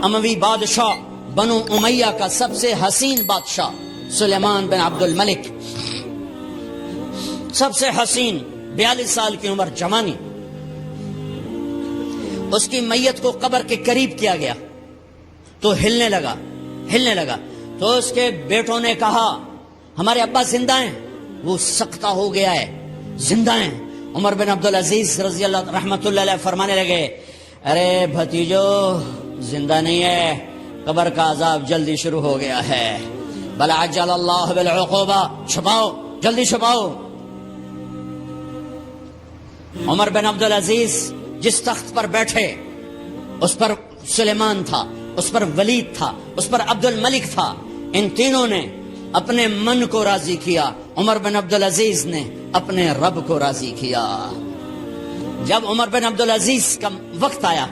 اموی بادشاہ بنو امیہ کا سب سے حسین بادشاہ سلیمان بن عبد الملک، سب سے حسین، 42 سال کی عمر، جوانی، اس کی میت کو قبر کے قریب کیا گیا تو ہلنے لگا تو اس کے بیٹوں نے کہا ہمارے ابا زندہ ہیں، وہ سکتہ ہو گیا ہے، زندہ ہیں۔ عمر بن عبدالعزیز رضی اللہ رحمت اللہ علیہ فرمانے لگے ارے بھتیجو زندہ نہیں ہے، قبر کا عذاب جلدی شروع ہو گیا ہے، بل عجل اللہ بالعقوبہ، چھپاؤ جلدی چھپاؤ۔ عمر بن عبدالعزیز جس تخت پر بیٹھے اس پر سلیمان تھا، اس پر ولید تھا، اس پر عبد الملک تھا، ان تینوں نے اپنے من کو راضی کیا، عمر بن عبدالعزیز نے اپنے رب کو راضی کیا۔ جب عمر بن عبدالعزیز کا وقت آیا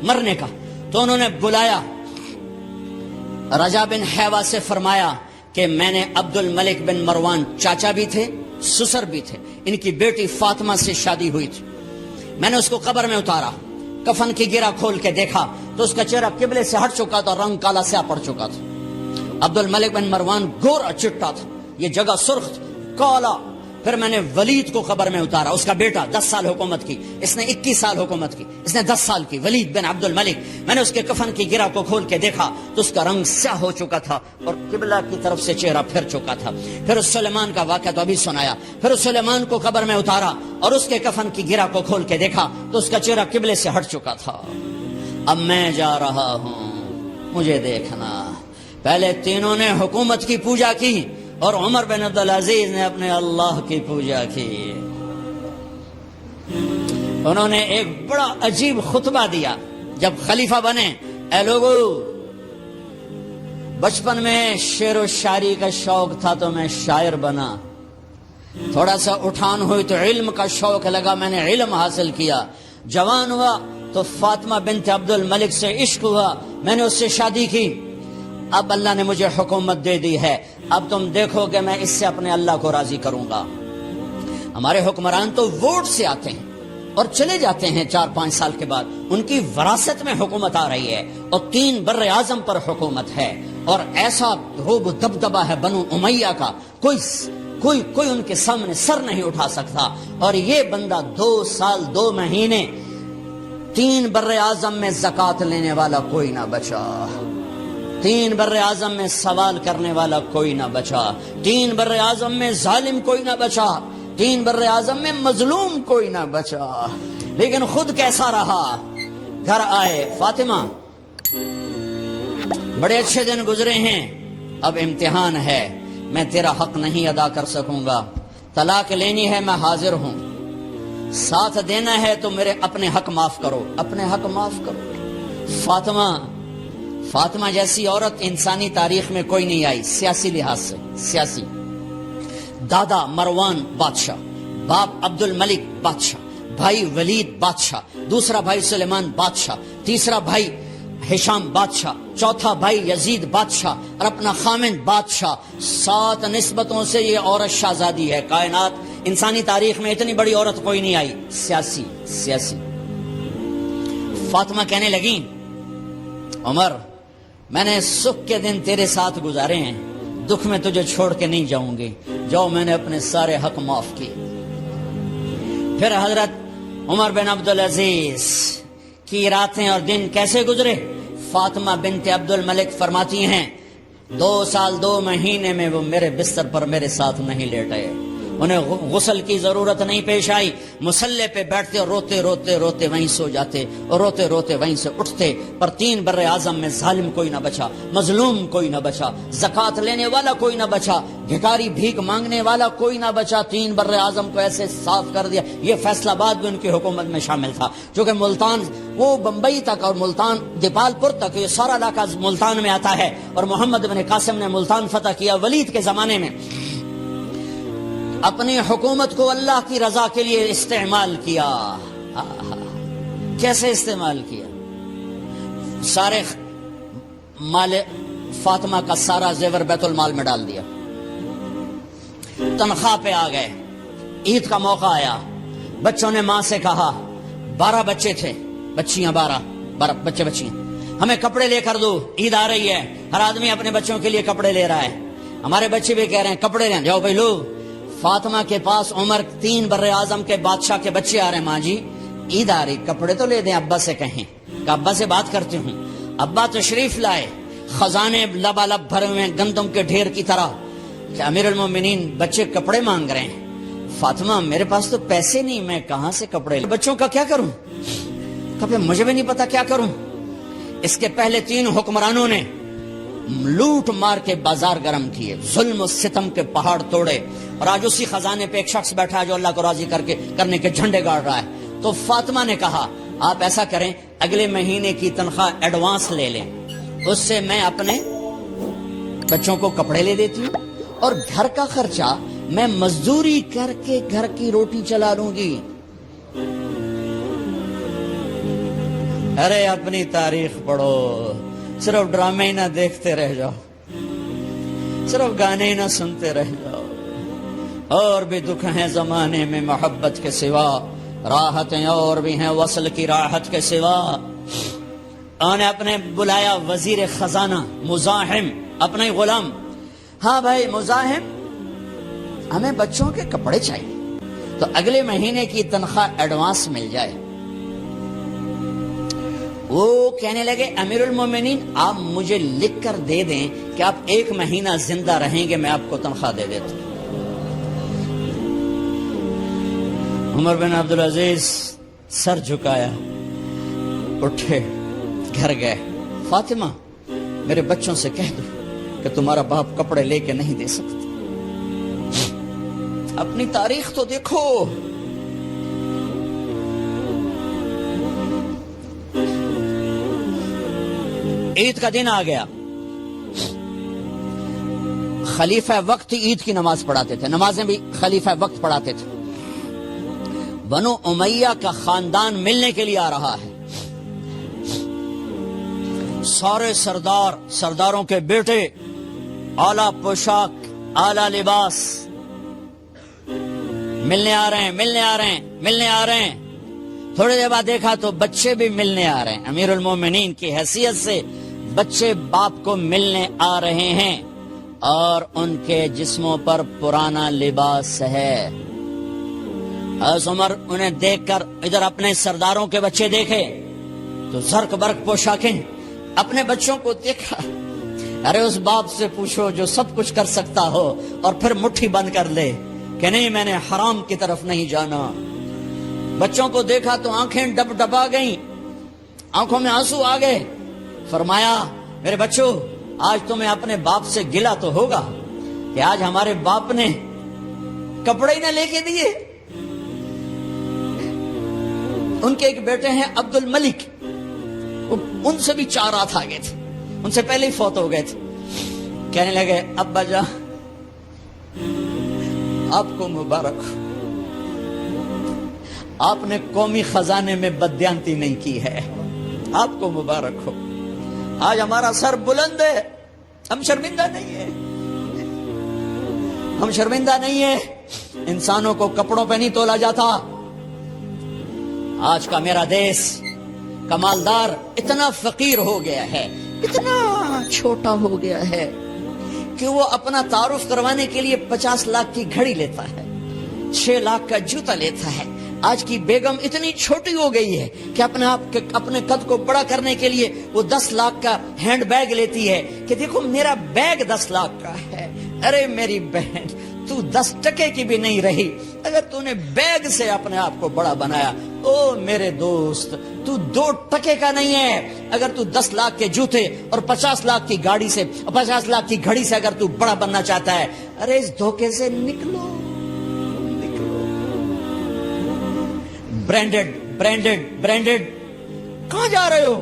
مرنے کا تو انہوں نے بلایا رجا بن حیوہ سے، فرمایا کہ میں نے عبد الملک بن مروان، چاچا بھی تھے سسر بھی تھے، ان کی بیٹی فاطمہ سے شادی ہوئی تھی، میں نے اس کو قبر میں اتارا، کفن کی گرہ کھول کے دیکھا تو اس کا چہرہ قبلے سے ہٹ چکا تھا، رنگ کالا سیاہ پڑ چکا تھا۔ عبد الملک بن مروان گورا چٹا تھا، یہ جگہ سرخ کالا۔ پھر میں نے ولید کو قبر میں اتارا، اس کا بیٹا 10 سال حکومت کی، اس نے 21 سال حکومت کی، اس نے 10 سال کی، ولید بن عبد الملک۔ میں نے اس کے کفن کی گرہ کو کھول کے دیکھا تو اس کا رنگ سیاہ ہو چکا تھا اور قبلہ کی طرف سے چہرہ پھر چکا تھا۔ پھر اس سلیمان کا واقعہ تو ابھی سنایا، پھر اس سلیمان کو قبر میں اتارا اور اس کے کفن کی گرہ کو کھول کے دیکھا تو اس کا چہرہ قبلے سے ہٹ چکا تھا۔ اب میں جا رہا ہوں، مجھے دیکھنا۔ پہلے تینوں نے حکومت کی پوجا کی اور عمر بن عبدالعزیز نے اپنے اللہ کی پوجا کی۔ انہوں نے ایک بڑا عجیب خطبہ دیا جب خلیفہ بنے، اے لوگو، بچپن میں شعر و شاعری کا شوق تھا تو میں شاعر بنا، تھوڑا سا اٹھان ہوئی تو علم کا شوق لگا، میں نے علم حاصل کیا، جوان ہوا تو فاطمہ بنت عبد الملک سے عشق ہوا، میں نے اس سے شادی کی، اب اللہ نے مجھے حکومت دے دی ہے، اب تم دیکھو کہ میں اس سے اپنے اللہ کو راضی کروں گا۔ ہمارے حکمران تو ووٹ سے آتے ہیں اور چلے جاتے ہیں 4-5 سال کے بعد، ان کی وراثت میں حکومت آ رہی ہے اور 3 بر اعظم پر حکومت ہے اور ایسا رعب دبدبہ ہے بنو امیہ کا، کوئی ان کے سامنے سر نہیں اٹھا سکتا۔ اور یہ بندہ 2 سال 2 مہینے 3 بر اعظم میں زکوٰۃ لینے والا کوئی نہ بچا، 3 بر اعظم میں سوال کرنے والا کوئی نہ بچا، 3 بر اعظم میں ظالم کوئی نہ بچا، 3 بر اعظم میں مظلوم کوئی نہ بچا۔ لیکن خود کیسا رہا؟ گھر آئے، فاطمہ بڑے اچھے دن گزرے ہیں، اب امتحان ہے، میں تیرا حق نہیں ادا کر سکوں گا، طلاق لینی ہے میں حاضر ہوں، ساتھ دینا ہے تو میرے اپنے حق معاف کرو، اپنے حق معاف کرو۔ فاطمہ جیسی عورت انسانی تاریخ میں کوئی نہیں آئی، سیاسی لحاظ سے، سیاسی، دادا مروان بادشاہ، باپ عبد الملک بادشاہ، بھائی ولید بادشاہ، دوسرا بھائی سلیمان بادشاہ، تیسرا بھائی ہشام بادشاہ، چوتھا بھائی یزید بادشاہ اور اپنا خامند بادشاہ، 7 نسبتوں سے یہ عورت شہزادی ہے۔ کائنات انسانی تاریخ میں اتنی بڑی عورت کوئی نہیں آئی، سیاسی۔ فاطمہ کہنے لگیں عمر، میں نے سکھ کے دن تیرے ساتھ گزارے ہیں، دکھ میں تجھے چھوڑ کے نہیں جاؤں گی، جاؤ میں نے اپنے سارے حق معاف کیے۔ پھر حضرت عمر بن عبدالعزیز کی راتیں اور دن کیسے گزرے؟ فاطمہ بنت عبد الملک فرماتی ہیں 2 سال 2 مہینے میں وہ میرے بستر پر میرے ساتھ نہیں لیٹے، انہیں غسل کی ضرورت نہیں پیش آئی، مصلے پہ بیٹھتے اور روتے وہیں سو جاتے اور روتے وہیں سے اٹھتے۔ پر 3 بر اعظم میں ظالم کوئی نہ بچا، مظلوم کوئی نہ بچا، زکوٰۃ لینے والا کوئی نہ بچا، بھکاری بھیک مانگنے والا کوئی نہ بچا، 3 بر اعظم کو ایسے صاف کر دیا۔ یہ فیصلہ آباد بھی ان کی حکومت میں شامل تھا، چونکہ ملتان وہ بمبئی تک اور ملتان دیپال پور تک یہ سارا علاقہ ملتان میں آتا ہے، اور محمد بن قاسم نے ملتان فتح کیا ولید کے زمانے میں۔ اپنی حکومت کو اللہ کی رضا کے لیے استعمال کیا۔ کیسے استعمال کیا؟ سارے مال فاطمہ کا سارا زیور بیت المال میں ڈال دیا، تنخواہ پہ آ گئے، عید کا موقع آیا، بچوں نے ماں سے کہا، 12 بچے تھے، بچیاں 12 بچے بچیاں، ہمیں کپڑے لے کر دو، عید آ رہی ہے، ہر آدمی اپنے بچوں کے لیے کپڑے لے رہا ہے، ہمارے بچے بھی کہہ رہے ہیں کپڑے لیں، جاؤ بھائی لو۔ فاطمہ کے پاس عمر 3 بر اعظم کے بادشاہ کے بچے آ رہے ہیں، ماں جی عید آ رہی، کپڑے تو لے دیں، ابا سے کہیں کہ ابا سے بات کرتی ہوں۔ ابا تشریف لائے، خزانے لبالب بھرے ہوئے گندم کے ڈھیر کی طرح، کہ امیر المومنین بچے کپڑے مانگ رہے ہیں۔ فاطمہ میرے پاس تو پیسے نہیں، میں کہاں سے کپڑے لوں، بچوں کا کیا کروں؟ کبھی مجھے بھی نہیں پتا کیا کروں۔ اس کے پہلے 3 حکمرانوں نے لوٹ مار کے بازار گرم کیے، ظلم و ستم کے پہاڑ توڑے، اور آج اسی خزانے پہ ایک شخص بیٹھا ہے جو اللہ کو راضی کرنے کے جھنڈے گاڑ رہا ہے۔ تو فاطمہ نے کہا آپ ایسا کریں، اگلے مہینے کی تنخواہ ایڈوانس لے لیں، اس سے میں اپنے بچوں کو کپڑے لے دیتی ہوں، اور گھر کا خرچہ میں مزدوری کر کے گھر کی روٹی چلا لوں گی۔ ارے اپنی تاریخ پڑھو، صرف ڈرامے ہی نہ دیکھتے رہ جاؤ، صرف گانے ہی نہ سنتے رہ جاؤ۔ اور بھی دکھ ہیں زمانے میں محبت کے سوا، راحتیں اور بھی ہیں وصل کی راحت کے سوا۔ انہوں نے اپنے بلایا وزیر خزانہ مزاحم، اپنا ہی غلام، ہاں بھائی مزاحم ہمیں بچوں کے کپڑے چاہیے، تو اگلے مہینے کی تنخواہ ایڈوانس مل جائے۔ وہ کہنے لگے امیر المومنین آپ مجھے لکھ کر دے دیں کہ آپ 1 مہینہ زندہ رہیں گے، میں آپ کو تنخواہ دے دیتا ہوں۔ عمر بن عبدالعزیز سر جھکایا، اٹھے، گھر گئے، فاطمہ میرے بچوں سے کہہ دو کہ تمہارا باپ کپڑے لے کے نہیں دے سکتا۔ اپنی تاریخ تو دیکھو، عید کا دن آ گیا، خلیفہ وقت عید کی نماز پڑھاتے تھے، نمازیں بھی خلیفہ وقت پڑھاتے تھے۔ بنو امیہ کا خاندان ملنے کے لیے آ رہا ہے، سارے سرداروں کے بیٹے، اعلیٰ پوشاک، اعلیٰ لباس، ملنے آ رہے ہیں۔ تھوڑی دیر بعد دیکھا تو بچے بھی ملنے آ رہے ہیں، امیر المومنین کی حیثیت سے بچے باپ کو ملنے آ رہے ہیں، اور ان کے جسموں پر پرانا لباس ہے۔ حضرت عمر انہیں دیکھ کر ادھر اپنے سرداروں کے بچے دیکھے تو زرق برق پوشاکیں، اپنے بچوں کو دیکھا، ارے اس باپ سے پوچھو جو سب کچھ کر سکتا ہو اور پھر مٹھی بند کر لے کہ نہیں میں نے حرام کی طرف نہیں جانا۔ بچوں کو دیکھا تو آنکھیں ڈب ڈبا گئیں، آنکھوں میں آنسو آ گئے۔ فرمایا میرے بچوں آج تمہیں اپنے باپ سے گلہ تو ہوگا کہ آج ہمارے باپ نے کپڑے ہی نہ لے کے دیے۔ ان کے ایک بیٹے ہیں عبد الملک، ان سے بھی 4 رات آگے تھے، ان سے پہلے ہی فوت ہو گئے تھے۔ کہنے لگے ابا جان آپ کو مبارک ہو، آپ نے قومی خزانے میں بددیانتی نہیں کی ہے، آپ کو مبارک ہو۔ آج ہمارا سر بلند ہے، ہم شرمندہ نہیں ہیں، ہم شرمندہ نہیں ہیں۔ انسانوں کو کپڑوں پہ نہیں تولا جاتا۔ آج کا میرا دیس کا مالدار اتنا فقیر ہو گیا ہے، اتنا چھوٹا ہو گیا ہے کہ وہ اپنا تعارف کروانے کے لیے 50 لاکھ کی گھڑی لیتا ہے، 6 لاکھ کا جوتا لیتا ہے۔ آج کی بیگم اتنی چھوٹی ہو گئی ہے کہ اپنے قد کو بڑا کرنے کے لیے وہ 10 لاکھ کا ہینڈ بیگ لیتی ہے کہ دیکھو میرا بیگ 10 لاکھ کا ہے۔ ارے میری بہن تو 10 ٹکے کی بھی نہیں رہی اگر تو نے بیگ سے اپنے آپ کو بڑا بنایا۔ او میرے دوست تو 2 ٹکے کا نہیں ہے اگر تو 10 لاکھ کے جوتے اور 50 لاکھ کی گاڑی سے 50 لاکھ کی گھڑی سے اگر تو بڑا بننا چاہتا ہے۔ ارے اس دھوکے سے نکلو، برینڈڈ کہاں جا رہے ہو؟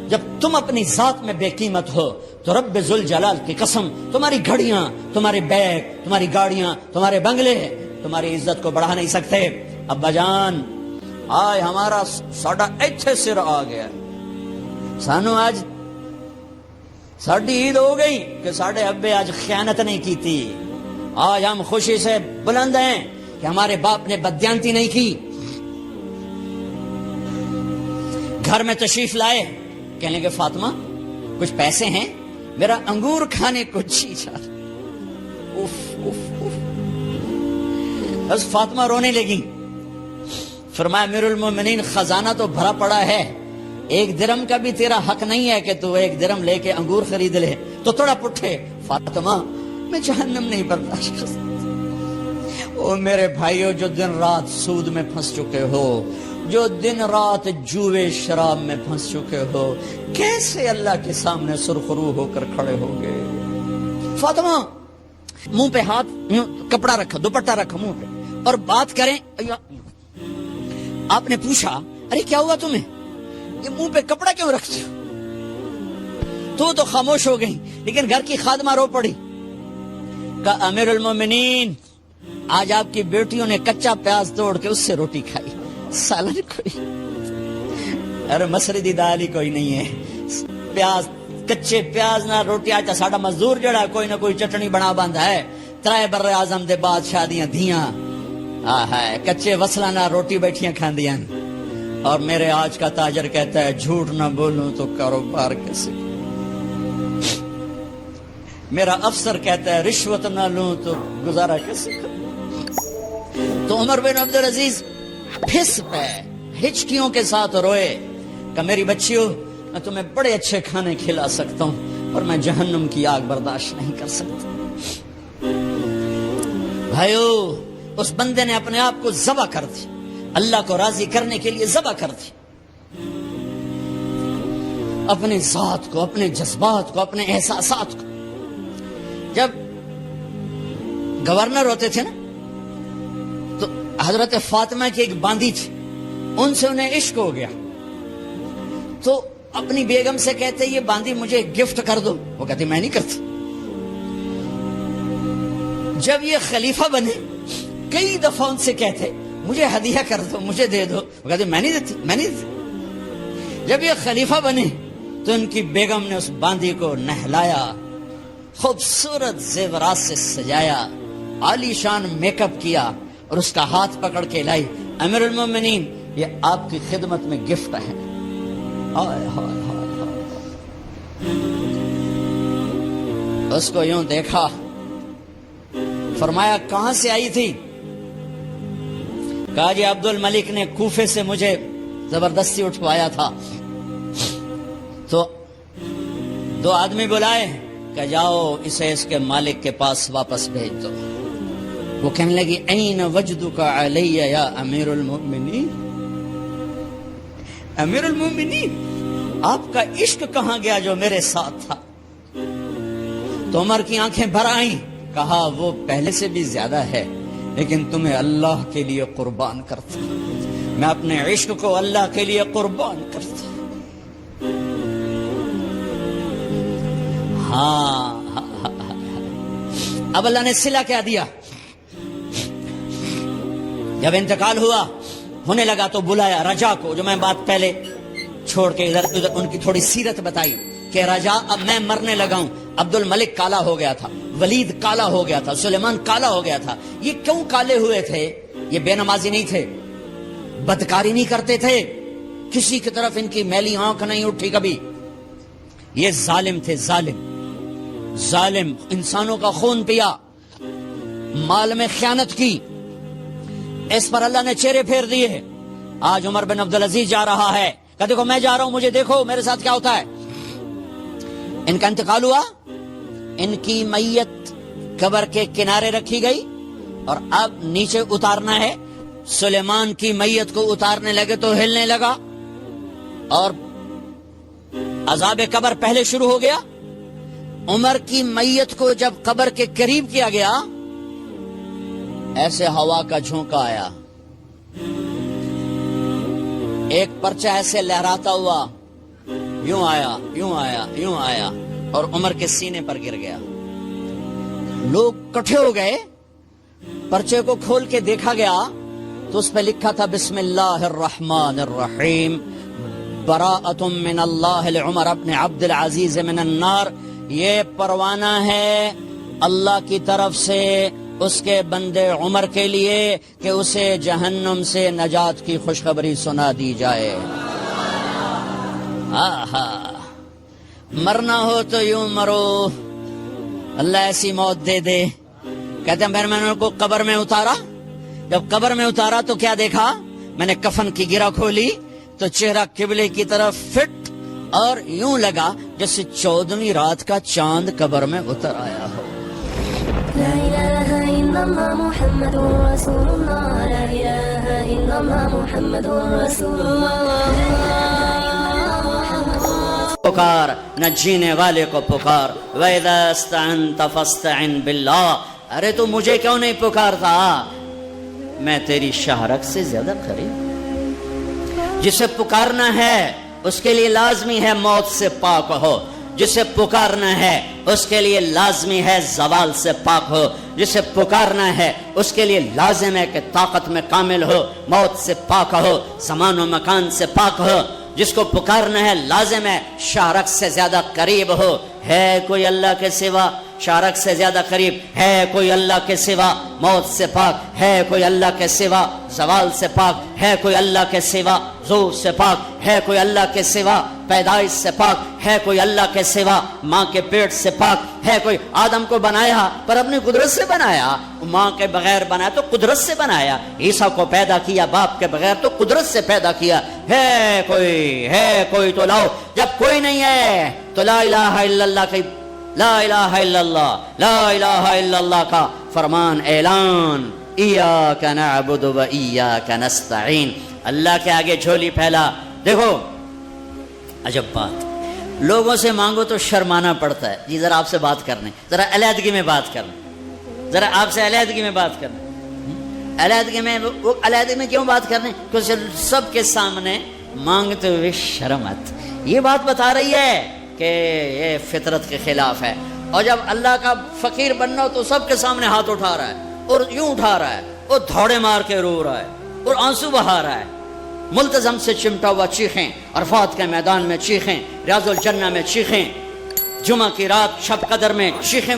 جب تم اپنی ذات میں بے قیمت ہو تو رب ذوالجلال کی قسم تمہاری گھڑیاں، تمہارے بیگ، تمہاری گاڑیاں، تمہارے بنگلے تمہاری عزت کو بڑھا نہیں سکتے۔ ابا جان آج ہمارا ساڈا ایتھے سر آ گیا، سانو آج ساڈی عید ہو گئی کہ ساڈے ابے آج خیانت نہیں کی تھی۔ آج ہم خوشی سے بلند ہیں کہ ہمارے باپ نے بددیانتی نہیں کی۔ گھر میں تشریف لائے کہنے لگے فاطمہ کچھ پیسے ہیں، میرا انگور کھانے کو جی چاہ۔ بس فاطمہ رونے لگی۔ فرمایا امیر المومنین خزانہ تو بھرا پڑا ہے، ایک درم کا بھی تیرا حق نہیں ہے کہ تو ایک درم لے کے انگور خرید لے، تو تھوڑا پٹھے۔ فاطمہ میں جہنم نہیں برداشت کر سکتا۔ او میرے بھائیو جو دن رات سود میں پھنس چکے ہو، جو دن رات جوے شراب میں پھنس چکے ہو، کیسے اللہ کے سامنے سرخرو ہو کر کھڑے ہوگے؟ فاطمہ منہ پہ ہاتھ کپڑا رکھا، دوپٹہ رکھا منہ پہ اور بات کریں۔ آپ نے پوچھا ارے کیا ہوا تمہیں، یہ منہ پہ کپڑا کیوں رکھتے ہو؟ تو خاموش ہو گئی، لیکن گھر کی خادمہ رو پڑی۔ کہا امیر المومنین آج آپ کی بیٹیوں نے کچا پیاز توڑ کے اس سے روٹی کھائی، سالن کوئی، ارے مسری دی دال ہی کوئی نہیں ہے، پیاز کچے پیاز نہ روٹی۔ آج ساڈا مزدور جڑا کوئی نہ کوئی چٹنی بنا بند ہے، ترائے بر اعظم دے بعد شادیاں دھیاں کچے وصلہ نہ روٹی بیٹھیاں کھاندیاں۔ اور میرے آج کا تاجر کہتا ہے جھوٹ نہ بولوں تو کاروبار کیسے، میرا افسر کہتا ہے رشوت نہ لوں تو گزارا کیسے کروں۔ تو عمر بن عبدالعزیز پھس پہ ہچکیوں کے ساتھ روئے کہ میری بچیوں میں تمہیں بڑے اچھے کھانے کھلا سکتا ہوں اور میں جہنم کی آگ برداشت نہیں کر سکتا۔ بھائیو اس بندے نے اپنے آپ کو ذبح کر دی، اللہ کو راضی کرنے کے لیے ذبح کر دی، اپنے ذات کو، اپنے جذبات کو، اپنے احساسات کو۔ جب گورنر ہوتے تھے نا تو حضرت فاطمہ کی ایک باندی تھی، ان سے انہیں عشق ہو گیا، تو اپنی بیگم سے کہتے یہ باندی مجھے گفٹ کر دو، وہ کہتی میں نہیں کرتی۔ جب یہ خلیفہ بنے کئی دفعہ ان سے کہتے مجھے ہدیہ کر دو، مجھے دے دو، وہ کہتے میں نہیں دیتی، میں نہیں دیتی۔ جب یہ خلیفہ بنے تو ان کی بیگم نے اس باندی کو نہلایا، خوبصورت زیورات سے سجایا، عالی شان میک اپ کیا اور اس کا ہاتھ پکڑ کے لائی، امیر المومنین یہ آپ کی خدمت میں گفٹ ہے۔ ہائے ہائے ہائے ہائے، اس کو یوں دیکھا، فرمایا کہاں سے آئی تھی؟ کہا جی عبد الملک نے کوفے سے مجھے زبردستی اٹھوایا تھا، تو دو آدمی بلائے کہ جاؤ اسے اس کے مالک کے پاس واپس بھیج دو۔ وہ کہنے لگی این وجدک علی یا امیر المؤمنین، امیر المؤمنین آپ کا عشق کہاں گیا جو میرے ساتھ تھا؟ تو عمر کی آنکھیں بھر آئیں، کہا وہ پہلے سے بھی زیادہ ہے، لیکن تمہیں اللہ کے لیے قربان کرتا، میں اپنے عشق کو اللہ کے لیے قربان کرتا۔ ہاں اب اللہ نے صلہ کیا دیا، جب انتقال ہوا ہونے لگا تو بلایا رجا کو، جو میں بات پہلے چھوڑ کے ادھر ان کی تھوڑی سیرت بتائی کہ رجا اب میں مرنے لگا ہوں، عبد الملک کالا ہو گیا تھا، ولید کالا ہو گیا تھا، سلیمان کالا ہو گیا تھا۔ یہ کیوں کالے ہوئے تھے؟ یہ بے نمازی نہیں تھے، بدکاری نہیں کرتے تھے، کسی کی طرف ان کی میلی آنکھ نہیں اٹھی کبھی، یہ ظالم تھے، ظالم انسانوں کا خون پیا، مال میں خیانت کی، اس پر اللہ نے چہرے پھیر دیے۔ آج عمر بن عبدالعزیز جا رہا ہے کہ دیکھو میں جا رہا ہوں، مجھے دیکھو میرے ساتھ کیا ہوتا ہے۔ ان کا انتقال ہوا، ان کی میت قبر کے کنارے رکھی گئی اور اب نیچے اتارنا ہے۔ سلیمان کی میت کو اتارنے لگے تو ہلنے لگا اور عذاب قبر پہلے شروع ہو گیا۔ عمر کی میت کو جب قبر کے قریب کیا گیا، ایسے ہوا کا جھونکا آیا، ایک پرچہ ایسے لہراتا ہوا یوں آیا، یوں آیا، یوں آیا اور عمر کے سینے پر گر گیا۔ لوگ کٹھے ہو گئے، پرچے کو کھول کے دیکھا گیا تو اس پہ لکھا تھا بسم اللہ الرحمن الرحیم براءۃ من اللہ لعمر بن عبد العزیز من النار۔ یہ پروانہ ہے اللہ کی طرف سے اس کے بندے عمر کے لیے کہ اسے جہنم سے نجات کی خوشخبری سنا دی جائے۔ آہا مرنا ہو تو یوں مرو، اللہ ایسی موت دے دے. کہتے ہیں پھر میں نے ان کو قبر میں اتارا. جب قبر میں اتارا تو کیا دیکھا؟ میں نے کفن کی گرہ کھولی تو چہرہ قبلے کی طرف فٹ اور یوں لگا جیسے 14ویں رات کا چاند قبر میں اتر آیا ہو. لا الہ الا اللہ محمد رسول اللہ، لا الہ الا اللہ محمد رسول اللہ. پکار نہ جینے والے کو پکار. وَإِذَا اسْتَعَنْتَ فَاسْتَعِنْ بِاللَّهِ. ارے تو مجھے کیوں نہیں پکارتا؟ میں تیری شہرک سے زیادہ قریب. جسے پکارنا ہے اس کے لیے لازمی ہے موت سے پاک ہو. جسے پکارنا ہے اس کے لیے لازمی ہے زوال سے پاک ہو. جسے پکارنا ہے اس کے لیے لازم ہے کہ طاقت میں کامل ہو، موت سے پاک ہو، زمان و مکان سے پاک ہو. جس کو پکارنا ہے لازم ہے شارک سے زیادہ قریب ہو. ہے کوئی اللہ کے سوا شارک سے زیادہ قریب؟ ہے کوئی اللہ کے سوا موت سے پاک؟ ہے کوئی اللہ کے سوا زوال سے پاک؟ ہے کوئی اللہ کے سوا زور سے پاک؟ ہے کوئی اللہ کے سوا پیدائش سے پاک؟ ہے کوئی اللہ کے سوا ماں کے پیٹ سے پاک؟ ہے کوئی آدم کو بنایا پر اپنی قدرت سے بنایا، ماں کے بغیر بنایا تو قدرت سے بنایا. عیسیٰ کو پیدا کیا باپ کے بغیر تو قدرت سے پیدا کیا. ہے کوئی تو لاؤ. جب کوئی نہیں ہے تو لا الہ الا اللہ کی لا الہ الا اللہ، لا الہ الا اللہ کا فرمان اعلان. ایاک نعبد و ایاک نستعین. اللہ کے آگے جھولی پھیلا. دیکھو عجب بات، لوگوں سے مانگو تو شرمانا پڑتا ہے. جی ذرا آپ سے بات کرنے، ذرا علیحدگی میں بات کرنے، ذرا آپ سے علیحدگی میں بات کرنے. علیحدگی میں کیوں بات کرنے؟ کیونکہ سب کے سامنے مانگتے ہوئے شرمت. یہ بات بتا رہی ہے کہ یہ فطرت کے خلاف ہے. اور جب اللہ کا فقیر بننا ہو تو سب کے سامنے ہاتھ اٹھا رہا ہے اور یوں اٹھا رہا ہے اور دھوڑے مار کے رو رہا ہے اور آنسو بہا رہا ہے. ملتزم سے چمٹا ہوا چیخیں، عرفات کے میدان میں چیخیں، ریاض الجنہ میں چیخیں، جمعہ کی رات شب قدر میں چیخیں،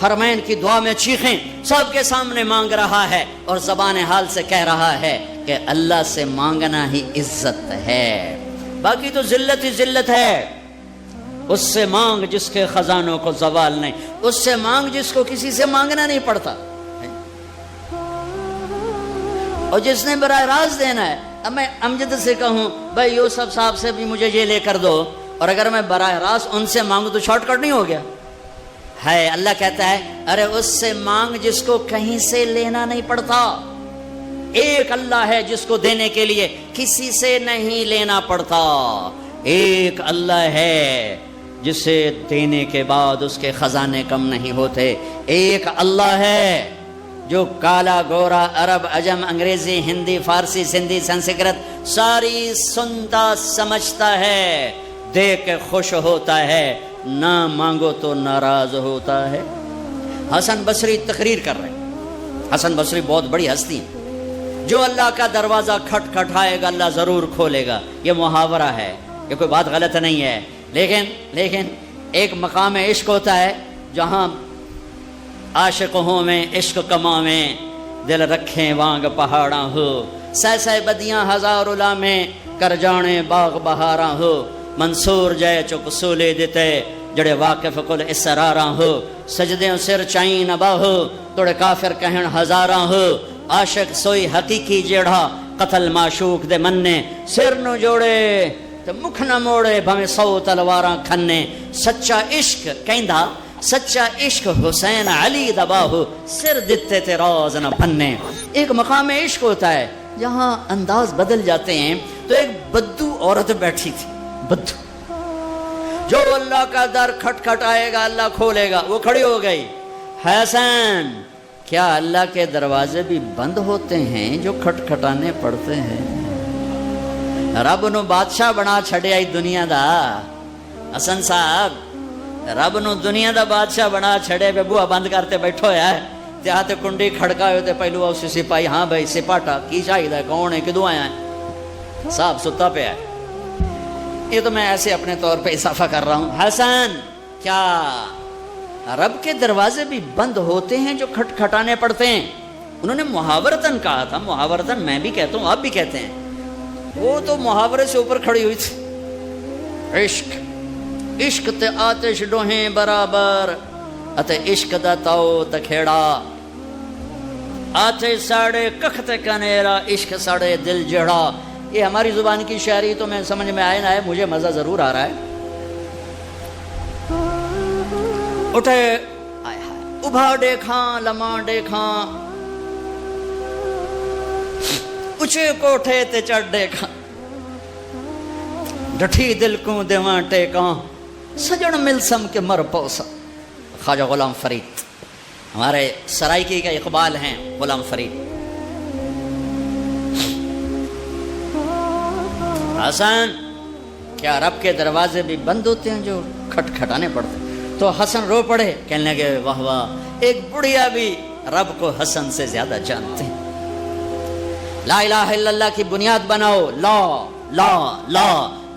حرمین کی دعا میں چیخیں. سب کے سامنے مانگ رہا ہے اور زبان حال سے کہہ رہا ہے کہ اللہ سے مانگنا ہی عزت ہے، باقی تو ذلت ہی ذلت ہے. اس سے مانگ جس کے خزانوں کو زوال نہیں، اس سے مانگ جس کو کسی سے مانگنا نہیں پڑتا. اور جس نے براہ راست دینا ہے. اب میں امجد سے کہوں بھائی یوسف صاحب سے بھی مجھے یہ لے کر دو، اور اگر میں براہ راست ان سے مانگوں تو شارٹ کٹ نہیں ہو گیا ہے؟ اللہ کہتا ہے ارے اس سے مانگ جس کو کہیں سے لینا نہیں پڑتا. ایک اللہ ہے جس کو دینے کے لیے کسی سے نہیں لینا پڑتا. ایک اللہ ہے جسے دینے کے بعد اس کے خزانے کم نہیں ہوتے. ایک اللہ ہے جو کالا گورا عرب عجم انگریزی ہندی فارسی سندھی سنسکرت ساری سنتا سمجھتا ہے، دے کے خوش ہوتا ہے، نہ مانگو تو ناراض ہوتا ہے. حسن بصری تقریر کر رہے ہیں. حسن بصری بہت بڑی ہستی ہیں. جو اللہ کا دروازہ کھٹکھٹائے گا اللہ ضرور کھولے گا. یہ محاورہ ہے، یہ کوئی بات غلط نہیں ہے. لیکن ایک مقام عشق ہوتا ہے جہاں عاشق ہوں میں عشق کما میں دل رکھیں وانگ پہاڑاں ہو. سہ بدیاں ہزار علامے کر جانے باغ بہاراں ہو. منصور جے چک سولے دیتے جڑے واقف کل اسراراں ہو. سجدیں سر چائیں نبا ہو توڑے کافر کہن ہزاراں ہو. عاشق سوئی حقیقی جیڑا قتل معشوق دے مننے. سر نو جوڑے تو مکھ نہ موڑے بھویں 100 تلواراں کھنے. سچا عشق کہندا سچا عشق حسین علی دباہو سر دتے تے راز نہ بننے. ایک مقام عشق ہوتا ہے جہاں انداز بدل جاتے ہیں. تو ایک بدو عورت بیٹھی تھی، بدو، جو اللہ کا در کھٹکھٹائے گا اللہ کھولے گا. وہ کھڑی ہو گئی. حسین کیا اللہ کے دروازے بھی بند ہوتے ہیں جو کھٹکھٹانے پڑتے ہیں؟ رب نو بادشاہ بنا چھڑیا ہی دنیا دا. حسن صاحب رب نو دنیا دا بادشاہ بنا چھڑے پہ بوا بند کرتے بیٹھو ہے تے ہاتھ کنڈی کھڑکائے ہوتے پہلو اسی سپاہی. ہاں بھائی سپاٹا کی چاہیے، کون ہے، کدوں آیا ہے؟ صاحب ستا پہ ہے. یہ تو میں ایسے اپنے طور پہ اضافہ کر رہا ہوں. حسن کیا رب کے دروازے بھی بند ہوتے ہیں جو کھٹکھٹانے پڑتے ہیں؟ انہوں نے محاورتن کہا تھا. محاورتن میں بھی کہتا ہوں، آپ بھی کہتے ہیں. وہ تو محاورے سے اوپر کھڑی ہوئی تھی. عشق عشق تے آتش ڈوہیں برابر اتے عشق دا تاؤ تکھیڑا آتے ساڑے کخ تے کنیرا عشق ساڑے دل جڑا. یہ ہماری زبان کی شاعری تو میں سمجھ میں آئے نہ آئے مجھے مزہ ضرور آ رہا ہے. اٹھے ابھا دیکھاں لماں دیکھاں اچھے کوٹھے تے چڑھ دیکھاں ڈٹھی دل کو دیواں ٹیکاں سجن ملسم کے مر پوسا. خواجہ غلام فرید ہمارے سرائکی کا اقبال ہیں. غلام فرید حسن کیا رب کے دروازے بھی بند ہوتے ہیں جو کھٹکھٹانے پڑتے؟ تو حسن رو پڑے کہنے لگے واہ واہ ایک بڑھیا بھی رب کو حسن سے زیادہ جانتے ہیں. لا الہ الا اللہ کی بنیاد بناؤ. لا لا لا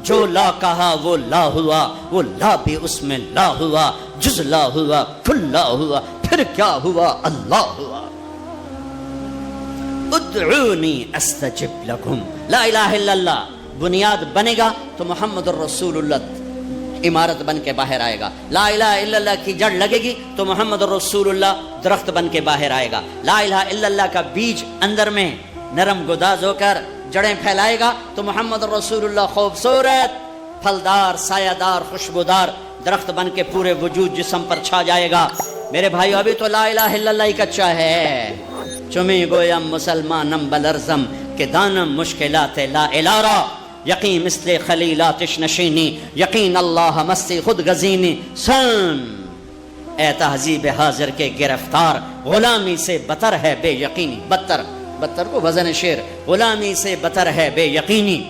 جو لا کہا وہ لا ہوا, وہ لا بھی اس میں لا ہوا, جز لا ہوا کل لا ہوا, پھر کیا ہوا اللہ ہوا. ادعونی استجب لکم. لا الہ الا اللہ بنیاد بنے گا تو محمد الرسول اللہ عمارت بن کے باہر آئے گا. لا الہ الا اللہ کی جڑ لگے گی تو محمد الرسول اللہ درخت بن کے باہر آئے گا. لا الہ الا اللہ کا بیج اندر میں نرم گداز ہو کر جڑیں پھیلائے گا تو محمد رسول اللہ خوبصورت پھلدار سایہ دار خوشبودار درخت بن کے پورے وجود جسم پر چھا جائے گا. میرے بھائیو ابھی تو لا الہ الا اللہ ہی کچا ہے. چمی گویم مسلمانم بلرزم کہ دانم مشکلات لا الارا, یقین مثل خلیلاتش نشینی, یقین اللہ مستی خود گزینی. سن اے تہذیب حاضر کے گرفتار, غلامی سے بتر ہے بے یقینی. بتر کو وزن شعر, غلامی سے بتر ہے بے یقینی.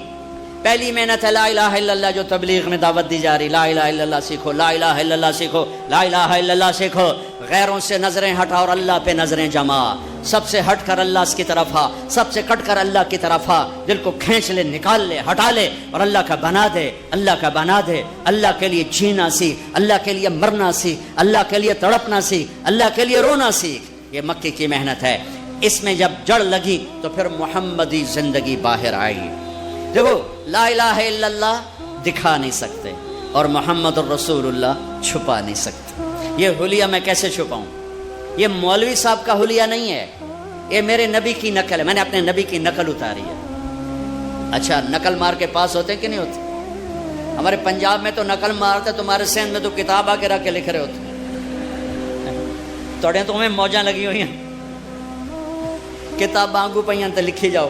پہلی محنت ہے لا الہ الا اللہ جو تبلیغ میں دعوت دی جا رہی. لا الہ الا اللہ سیکھو, لا الہ الا اللہ سیکھو, لا الہ الا اللہ سیکھو. غیروں سے نظریں ہٹا اور اللہ پہ نظریں جما. سب سے ہٹ کر اللہ کی طرف آ, سب سے کٹ کر اللہ کی طرف آ. دل کو کھینچ لے, نکال لے, ہٹا لے اور اللہ کا بنا دے, اللہ کا بنا دے. اللہ کے لیے جینا سیکھ, اللہ کے لیے مرنا سیکھ, اللہ کے لیے تڑپنا سیکھ, اللہ کے لیے رونا سیکھ. یہ مکی کی محنت ہے. اس میں جب جڑ لگی تو پھر محمدی زندگی باہر آئی. دیکھو لا الہ الا اللہ دکھا نہیں سکتے اور محمد الرسول اللہ چھپا نہیں سکتے. یہ حلیہ میں کیسے چھپاؤں؟ یہ مولوی صاحب کا حلیہ نہیں ہے, یہ میرے نبی کی نقل ہے. میں نے اپنے نبی کی نقل اتاری ہے. اچھا نقل مار کے پاس ہوتے کہ نہیں ہوتے؟ ہمارے پنجاب میں تو نقل مارتے, تمہارے سندھ میں تو کتاب آ کے رکھ کے لکھ رہے ہوتے. توڑے تمہیں موجاں لگی ہوئی ہیں, کتاب آنگو پہیاں تو لکھی جاؤ.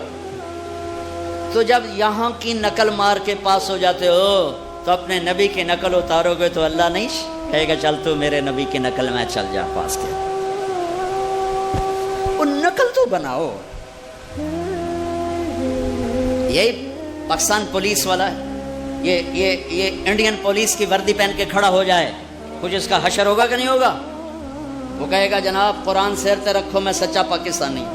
تو جب یہاں کی نقل مار کے پاس ہو جاتے ہو تو اپنے نبی کی نقل اتارو گے تو اللہ نہیں کہے گا چل تو میرے نبی کی نقل میں چل جا پاس کے. وہ نقل تو بناؤ. یہی پاکستان پولیس والا ہے, یہ انڈین پولیس کی وردی پہن کے کھڑا ہو جائے, کچھ اس کا حشر ہوگا کہ نہیں ہوگا؟ وہ کہے گا جناب قرآن سیرتے رکھو میں سچا پاکستانی.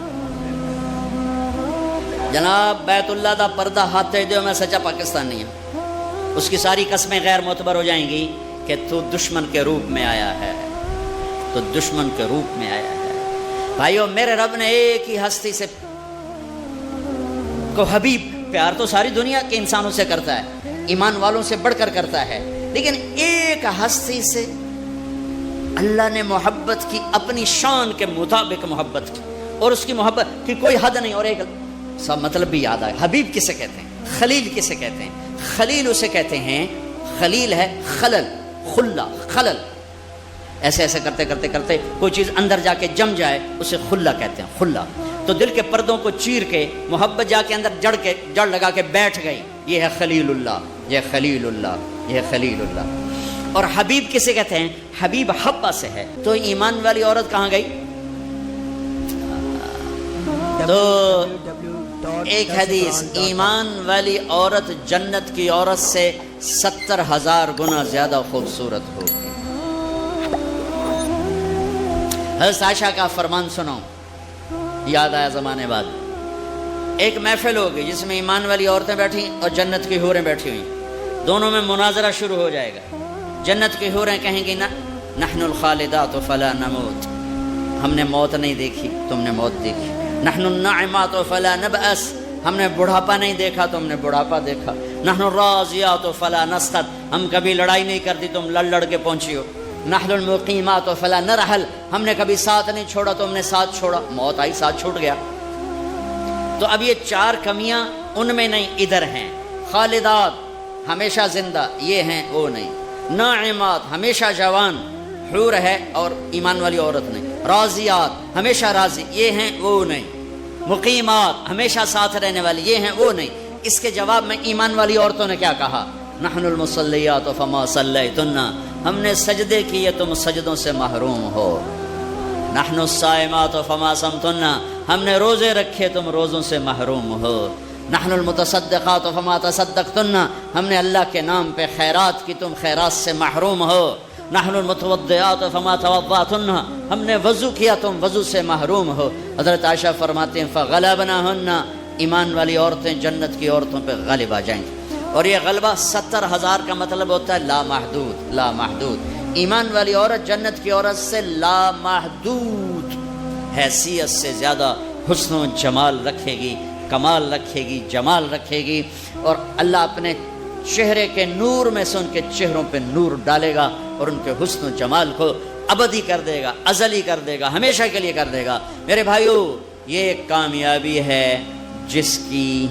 جناب بیت اللہ دا پردہ ہاتھے دیو میں سچا پاکستانی ہوں. اس کی ساری قسمیں غیر معتبر ہو جائیں گی کہ تو دشمن کے روپ میں آیا ہے, تو دشمن کے روپ میں آیا ہے. بھائیو میرے رب نے ایک ہی ہستی سے کو حبیب, پیار تو ساری دنیا کے انسانوں سے کرتا ہے, ایمان والوں سے بڑھ کر کرتا ہے, لیکن ایک ہستی سے اللہ نے محبت کی, اپنی شان کے مطابق محبت کی, اور اس کی محبت کی کوئی حد نہیں. اور ایک سب مطلب بھی یاد آئے, حبیب کسے کہتے ہیں, خلیل کسے کہتے ہیں؟ خلیل اسے کہتے ہیں, خلیل ہے خلل, خلا, خلل. ایسے ایسے کرتے کرتے کرتے کوئی چیز اندر جا کے جم جائے اسے خلا کہتے ہیں, خلا. تو دل کے پردوں کو چیر کے محبت جا کے اندر جڑ لگا کے بیٹھ گئی, یہ ہے خلیل اللہ, یہ خلیل اللہ, یہ خلیل اللہ. اور حبیب کسے کہتے ہیں؟ حبیب حبہ سے ہے. تو ایمان والی عورت کہاں گئی؟ تو ایک حدیث, ایمان والی عورت جنت کی عورت سے 70,000 گنا زیادہ خوبصورت ہوگی. حضرت عائشہ کا فرمان سنو, یاد آیا زمانے بعد. ایک محفل ہوگی جس میں ایمان والی عورتیں بیٹھی اور جنت کی حوریں بیٹھی ہوئی, دونوں میں مناظرہ شروع ہو جائے گا. جنت کی حوریں کہیں گی نحن الخالدات فلا نموت, ہم نے موت نہیں دیکھی تم نے موت دیکھی. نحن الناعمات فلا نبأس, ہم نے بڑھاپا نہیں دیکھا تم نے بڑھاپا دیکھا. نحن الراضیات فلا نسخط، ہم کبھی لڑائی نہیں کرتی، تم لڑ لڑ کے پہنچی ہو. نحن المقیمات فلا نرحل، ہم نے کبھی ساتھ نہیں چھوڑا، تم نے ساتھ چھوڑا، موت آئی ساتھ چھوٹ گیا. تو اب یہ 4 کمیاں ان میں نہیں، ادھر ہیں. خالدات ہمیشہ زندہ، یہ ہیں وہ نہیں. ناعمات ہمیشہ جوان، حور ہے اور ایمان والی عورت نہیں. راضیات ہمیشہ راضی، یہ ہیں وہ نہیں. مقیمات ہمیشہ ساتھ رہنے والی، یہ ہیں وہ نہیں. اس کے جواب میں ایمان والی عورتوں نے کیا کہا؟ نحن المصلیات فما صلیتن، ہم نے سجدے کیے تم سجدوں سے محروم ہو. نحن الصائمات فما صمتن، ہم نے روزے رکھے تم روزوں سے محروم ہو. نحن المتصدقات فما تصدقتن، ہم نے اللہ کے نام پہ خیرات کی تم خیرات سے محروم ہو. نحن المتوضئات فما توضأتن، ہم نے وضو کیا تم وضو سے محروم ہو. حضرت عائشہ فرماتے ہیں فغلبناہن، ایمان والی عورتیں جنت کی عورتوں پہ غالب آ جائیں گی. اور یہ غلبہ 70,000 کا مطلب ہوتا ہے لامحدود. لامحدود، ایمان والی عورت جنت کی عورت سے لامحدود حیثیت سے زیادہ حسن و جمال رکھے گی، کمال رکھے گی، جمال رکھے گی. اور اللہ اپنے چہرے کے نور میں سے ان کے چہروں پہ نور ڈالے گا اور ان کے حسن و جمال کو ابدی کر دے گا، ازلی کر دے گا، ہمیشہ کے لیے کر دے گا. میرے بھائیو، یہ ایک کامیابی ہے جس کی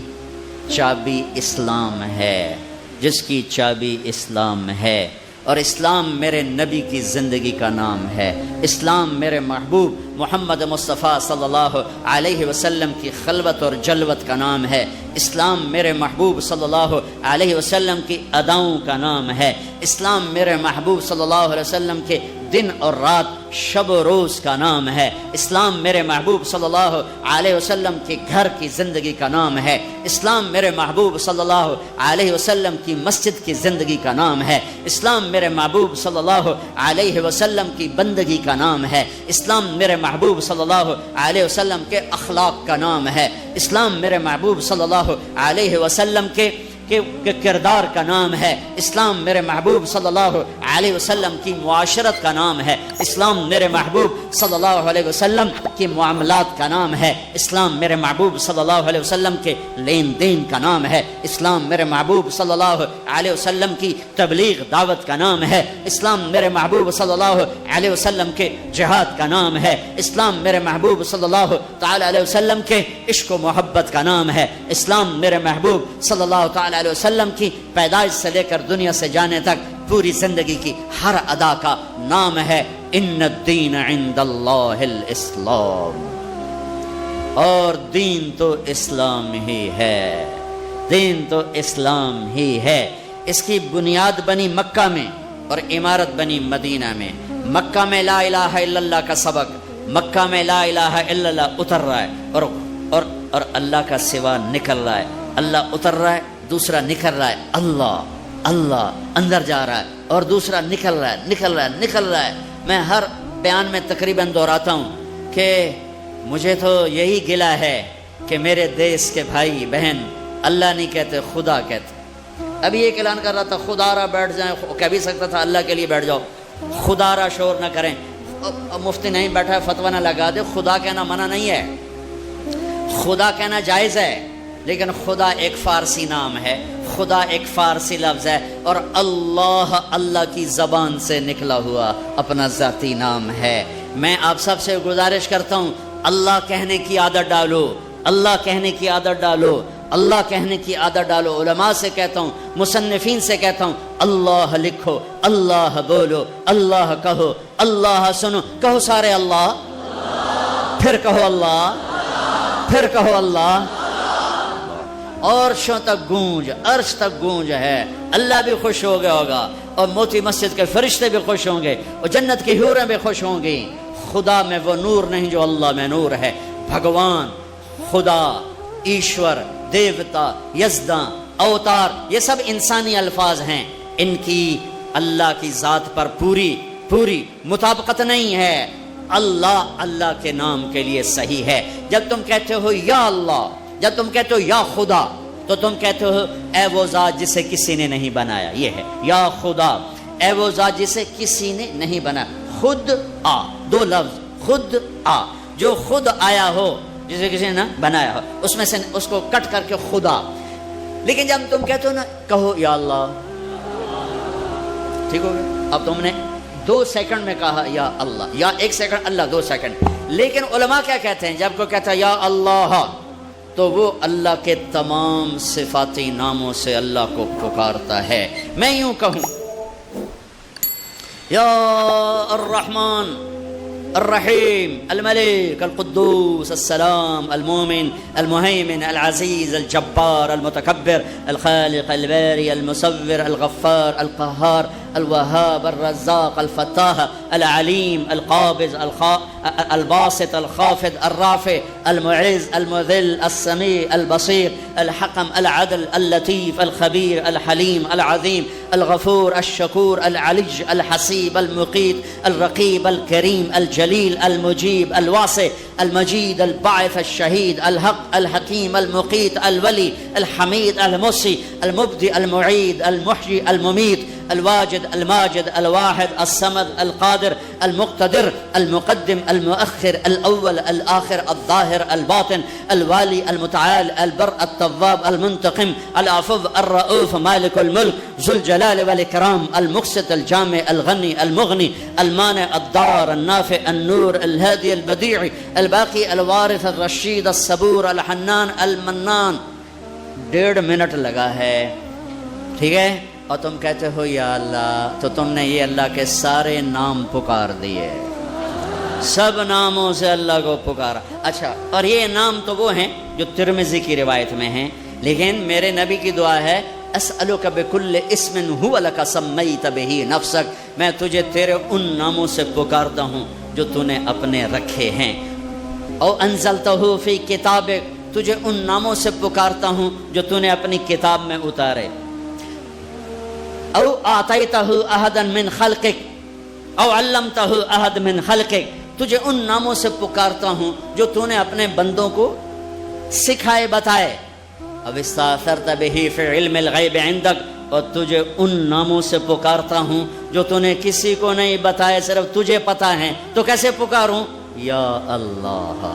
چابی اسلام ہے، جس کی چابی اسلام ہے. اور اسلام میرے نبی کی زندگی کا نام ہے. اسلام میرے محبوب محمد مصطفیٰ صلی اللہ علیہ وسلم کی خلوت اور جلوت کا نام ہے. اسلام میرے محبوب صلی اللہ علیہ وسلم کی اداؤں کا نام ہے. اسلام میرے محبوب صلی اللہ علیہ وسلم کے دن اور رات، شب و روز کا نام ہے. اسلام میرے محبوب صلی اللہ علیہ وسلم کے گھر کی زندگی کا نام ہے. اسلام میرے محبوب صلی اللہ علیہ وسلم کی مسجد کی زندگی کا نام ہے. اسلام میرے محبوب صلی اللہ علیہ وسلم کی بندگی کا نام ہے. اسلام میرے محبوب صلی اللہ علیہ وسلم کے اخلاق کا نام ہے. اسلام میرے محبوب صلی اللہ علیہ وسلم کے کردار کا نام ہے. اسلام میرے محبوب صلی اللہ علیہ وسلم کی معاشرت کا نام ہے. اسلام میرے محبوب صلی اللہ علیہ وسلم کی معاملات کا نام ہے. اسلام میرے محبوب صلی اللہ علیہ وسلم کے لین دین کا نام ہے. اسلام میرے محبوب صلی اللہ علیہ وسلم کی تبلیغ دعوت کا نام ہے. اسلام میرے محبوب صلی اللہ علیہ وسلم کے جہاد کا نام ہے. اسلام میرے محبوب صلی اللہ تعالی علیہ وسلم کے عشق و محبت کا نام ہے. اسلام میرے محبوب صلی اللہ تعالی علیہ وسلم کی پیدائش سے لے کر دنیا سے جانے تک پوری زندگی کی ہر ادا کا نام ہے. ان الدین عند اللہ الاسلام، اور دین تو اسلام ہی ہے. دین تو اسلام ہی ہے. اس کی بنیاد بنی مکہ میں اور عمارت بنی مدینہ میں. مکہ میں لا الہ الا اللہ کا سبق، مکہ میں لا الہ الا اللہ اتر رہا ہے اور اللہ کا سوا نکل رہا ہے. اللہ اتر رہا ہے، دوسرا نکل رہا ہے. اللہ اللہ اندر جا رہا ہے اور دوسرا نکل رہا ہے، نکل رہا ہے، نکل رہا ہے. میں ہر بیان میں تقریباً دہراتا ہوں کہ مجھے تو یہی گلہ ہے کہ میرے دیس کے بھائی بہن اللہ نہیں کہتے، خدا کہتے. ابھی ایک اعلان کر رہا تھا خدا را بیٹھ جائیں، کہہ بھی سکتا تھا اللہ کے لیے بیٹھ جاؤ. خدا را شور نہ کریں. مفتی نہیں بیٹھا ہے فتویٰ نہ لگا دے. خدا کہنا منع نہیں ہے، خدا کہنا جائز ہے، لیکن خدا ایک فارسی نام ہے، خدا ایک فارسی لفظ ہے، اور اللہ اللہ کی زبان سے نکلا ہوا اپنا ذاتی نام ہے. میں آپ سب سے گزارش کرتا ہوں اللہ کہنے کی عادت ڈالو، اللہ کہنے کی عادت ڈالو، اللہ کہنے کی عادت ڈالو. علماء سے کہتا ہوں، مصنفین سے کہتا ہوں، اللہ لکھو، اللہ بولو، اللہ کہو، اللہ سنو. کہو سارے اللہ، پھر کہو اللہ، پھر کہو اللہ. عرشوں تک گونج، عرش تک گونج ہے. اللہ بھی خوش ہو گیا ہوگا اور موتی مسجد کے فرشتے بھی خوش ہوں گے اور جنت کی حوریں بھی خوش ہوں گی. خدا میں وہ نور نہیں جو اللہ میں نور ہے. بھگوان، خدا، ایشور، دیوتا، یزداں، اوتار، یہ سب انسانی الفاظ ہیں. ان کی اللہ کی ذات پر پوری مطابقت نہیں ہے. اللہ اللہ کے نام کے لیے صحیح ہے. جب تم کہتے ہو یا اللہ، جب تم کہتے ہو یا خدا، تو تم کہتے ہو اے وہ ذات جسے کسی نے نہیں بنایا. یہ ہے یا خدا، اے وہ ذات جسے کسی نے نہیں بنایا. خود آ، دو لفظ، خود آ، جو خود آیا ہو، جسے کسی نے نہ بنایا ہو، اس میں سے اس کو کٹ کر کے خدا. لیکن جب تم کہتے ہو نا کہو یا اللہ، ٹھیک ہو گیا، اب تم نے 2 سیکنڈ میں کہا یا اللہ، یا 1 سیکنڈ اللہ 2 سیکنڈ. لیکن علماء کیا کہتے ہیں، جب کوئی کہتا ہے یا اللہ تو وہ اللہ کے تمام صفاتی ناموں سے اللہ کو پکارتا ہے. میں یوں کہوں یا الرحمن الرحیم الملک القدوس السلام المومن المهيمن العزيز الجبار المتكبر الخالق الباري المصور الغفار القهار الوهاب الرزاق الفتاح العليم القابض الباسط الخافض الرافع المعز المذل السميع البصير الحكم العدل اللطيف الخبير الحليم العظيم الغفور الشكور العلي الحسيب المقيت الرقيب الكريم الجليل المجيب الواسع المجيد الباعث الشهيد الحق الحكيم المقيت الولي الحميد المحصي المبدئ المعيد المحيي المميت الواجد الماجد الواحد الصمد القادر المقتدر المقدم المؤخر الأول الآخر الظاهر الباطن الوالي المتعال البر التواب المنتقم العفو الرؤوف مالك الملك ذو الجلال والإكرام المقسط الجامع الغني المغني المانع الضار النافع النور الهادي البديع الباقي الوارث الرشيد الصبور الحنان المنان. 1.5 منٹ لگا ہے، ٹھیک ہے، اور تم کہتے ہو یا اللہ، تو تم نے یہ اللہ کے سارے نام پکار دیے، سب ناموں سے اللہ کو پکارا. اچھا، اور یہ نام تو وہ ہیں جو ترمذی کی روایت میں ہیں، لیکن میرے نبی کی دعا ہے اسألک بکل اسم هو لک سمیت بہ نفسک، میں تجھے تیرے ان ناموں سے پکارتا ہوں جو تو نے اپنے رکھے ہیں، او انزلتہ فی کتابک، تجھے ان ناموں سے پکارتا ہوں جو تو نے اپنی کتاب میں اتارے، او آتیتہ احدا من خلقک او علمتہ احد من خلقک، تجھے ان ناموں سے پکارتا ہوں جو تو نے اپنے بندوں کو سکھائے بتائے، اب استاثرت بہ فی علم الغیب عندک، اور تجھے ان ناموں سے پکارتا ہوں جو تو نے کسی کو نہیں بتائے، صرف تجھے پتا ہے، تو کیسے پکاروں؟ یا اللہ.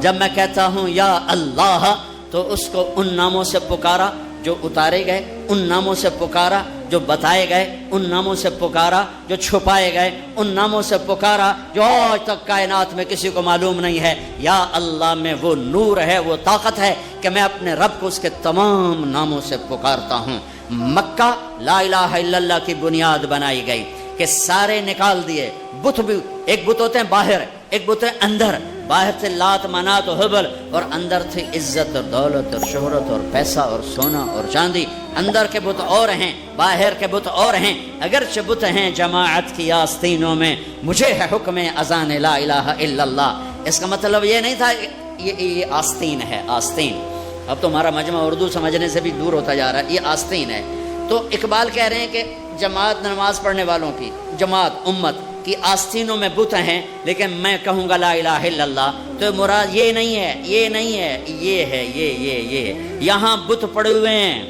جب میں کہتا ہوں یا اللہ تو اس کو ان ناموں سے پکارا جو اتارے گئے، ان ناموں سے پکارا جو بتائے گئے، ان ناموں سے پکارا جو چھپائے گئے، ان ناموں سے پکارا جو آج تک کائنات میں کسی کو معلوم نہیں ہے. یا اللہ میں وہ نور ہے، وہ طاقت ہے کہ میں اپنے رب کو اس کے تمام ناموں سے پکارتا ہوں. مکہ لا الہ الا اللہ کی بنیاد بنائی گئی کہ سارے نکال دیے بت، بھی ایک بت ہوتے ہیں باہر، ایک بت ہے اندر. باہر تھے لات منات و حبل، اور اندر تھی عزت اور دولت اور شہرت اور پیسہ اور سونا اور چاندی. اندر کے بت اور ہیں، باہر کے بت اور ہیں. اگرچہ بت ہیں جماعت کی آستینوں میں، مجھے ہے حکم اذان لا الہ الا اللہ. اس کا مطلب یہ نہیں تھا یہ آستین ہے، آستین. اب تو ہمارا مجمع اردو سمجھنے سے بھی دور ہوتا جا رہا ہے، یہ آستین ہے. تو اقبال کہہ رہے ہیں کہ جماعت نماز پڑھنے والوں کی، جماعت امت کی آستینوں میں بت ہیں، لیکن میں کہوں گا لا الہ الا اللہ تو مراد یہ نہیں ہے، یہ نہیں ہے، یہ ہے، یہ یہاں بت پڑے ہوئے ہیں،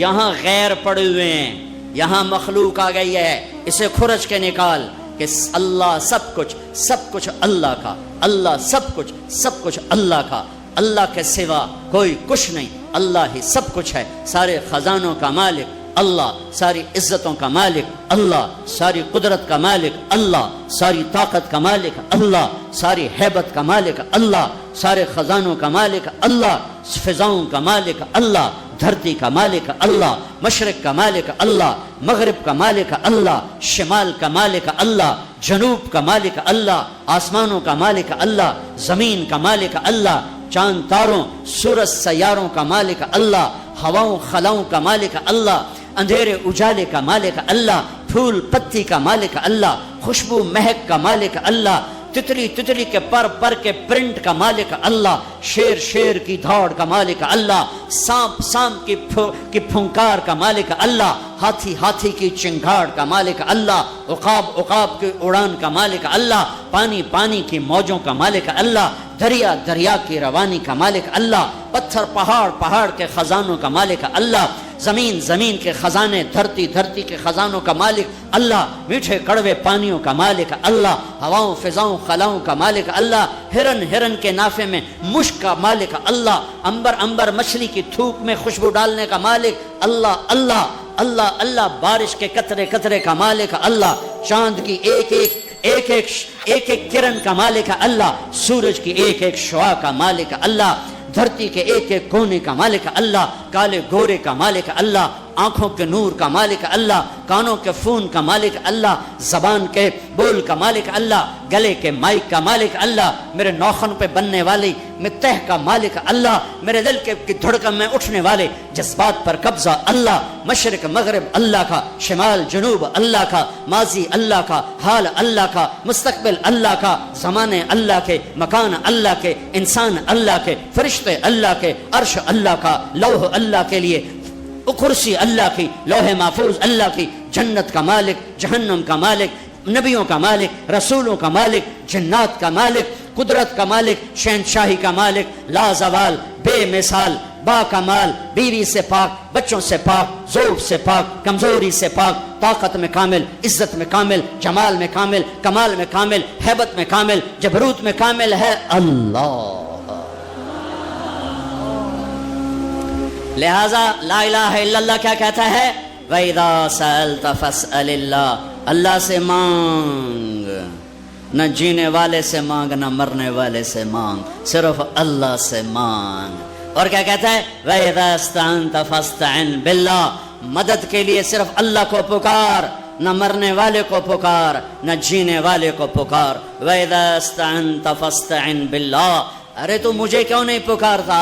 یہاں غیر پڑے ہوئے ہیں، یہاں مخلوق آ گئی ہے، اسے کھرچ کے نکال کہ اللہ سب کچھ اللہ کا، اللہ سب کچھ اللہ کا، اللہ کے سوا کوئی کچھ نہیں، اللہ ہی سب کچھ ہے. سارے خزانوں کا مالک اللہ، ساری عزتوں کا مالک اللہ، ساری قدرت کا مالک اللہ، ساری طاقت کا مالک اللہ، ساری ہیبت کا مالک اللہ، سارے خزانوں کا مالک اللہ، فضاؤں کا مالک اللہ، دھرتی کا مالک اللہ، مشرق کا مالک اللہ، مغرب کا مالک اللہ، شمال کا مالک اللہ، جنوب کا مالک اللہ، آسمانوں کا مالک اللہ، زمین کا مالک اللہ، چاند تاروں سورج سیاروں کا مالک اللہ، ہواؤں خلاؤں کا مالک اللہ، اندھیرے اجالے کا مالک اللہ، پھول پتی کا مالک اللہ، خوشبو مہک کا مالک اللہ، تتلی کے پر کے پرنٹ کا مالک اللہ، شیر کی دھاڑ کا مالک اللہ، سانپ کی پھنکار کا مالک اللہ، ہاتھی کی چنگھاڑ کا مالک اللہ، عقاب کی اڑان کا مالک اللہ، پانی کی موجوں کا مالک اللہ، دریا کی روانی کا مالک اللہ، پتھر پہاڑ کے خزانوں کا مالک اللہ، زمین کے خزانے، دھرتی کے خزانوں کا مالک اللہ، میٹھے کڑوے پانیوں کا مالک اللہ، ہواؤں فضاؤں خلاؤں کا مالک اللہ، ہرن کے نافے میں مشک کا مالک اللہ، عنبر مچھلی کی تھوک میں خوشبو ڈالنے کا مالک اللہ اللہ اللہ اللہ، بارش کے قطرے قطرے کا مالک اللہ، چاند کی ایک ایک کرن کا مالک اللہ، سورج کی ایک ایک شعاع کا مالک اللہ، دھرتی کے ایک ایک کونے کا مالک اللہ، کالے گورے کا مالک اللہ، آنکھوں کے نور کا مالک اللہ، کانوں کے فون کا مالک اللہ، زبان کے بول کا مالک اللہ، گلے کے مائک کا مالک اللہ، میرے نوخن پہ بننے والی میں تہ کا مالک اللہ، میرے دل کی دھڑکن میں اٹھنے والے جذبات پر قبضہ اللہ، مشرق مغرب اللہ کا، شمال جنوب اللہ کا، ماضی اللہ کا، حال اللہ کا، مستقبل اللہ کا، زمانے اللہ کے، مکان اللہ کے، انسان اللہ کے، فرشتے اللہ کے، عرش اللہ کا، لوح اللہ کے لیے، کرسی اللہ کی، لوح محفوظ اللہ کی، جنت کا مالک، جہنم کا مالک، نبیوں کا مالک، رسولوں کا مالک، جنات کا مالک، قدرت کا مالک، شہنشاہی کا مالک، لازوال، بے مثال، با کمال، بیوی سے پاک، بچوں سے پاک، ذوق سے پاک، کمزوری سے پاک، طاقت میں کامل، عزت میں کامل، جمال میں کامل، کمال میں کامل، ہیبت میں کامل، جبروت میں کامل ہے اللہ۔ لہذا لا الہ الا اللہ کیا کہتا ہے؟ وَإِذَا سَأَلْتَ فَاسْأَلِ اللَّهِ، اللہ سے مانگ، نہ جینے والے سے مانگ نہ مرنے والے سے مانگ، صرف اللہ سے مانگ۔ اور کیا کہتا ہے؟ وَإِذَا اسْتَعَنْتَ فَاسْتَعِنْ بِاللَّهِ، مدد کے لیے صرف اللہ کو پکار، نہ مرنے والے کو پکار نہ جینے والے کو پکار۔ وَإِذَا اسْتَعَنْتَ فَاسْتَعِنْ بِاللَّهِ، ارے تو مجھے کیوں نہیں پکارتا؟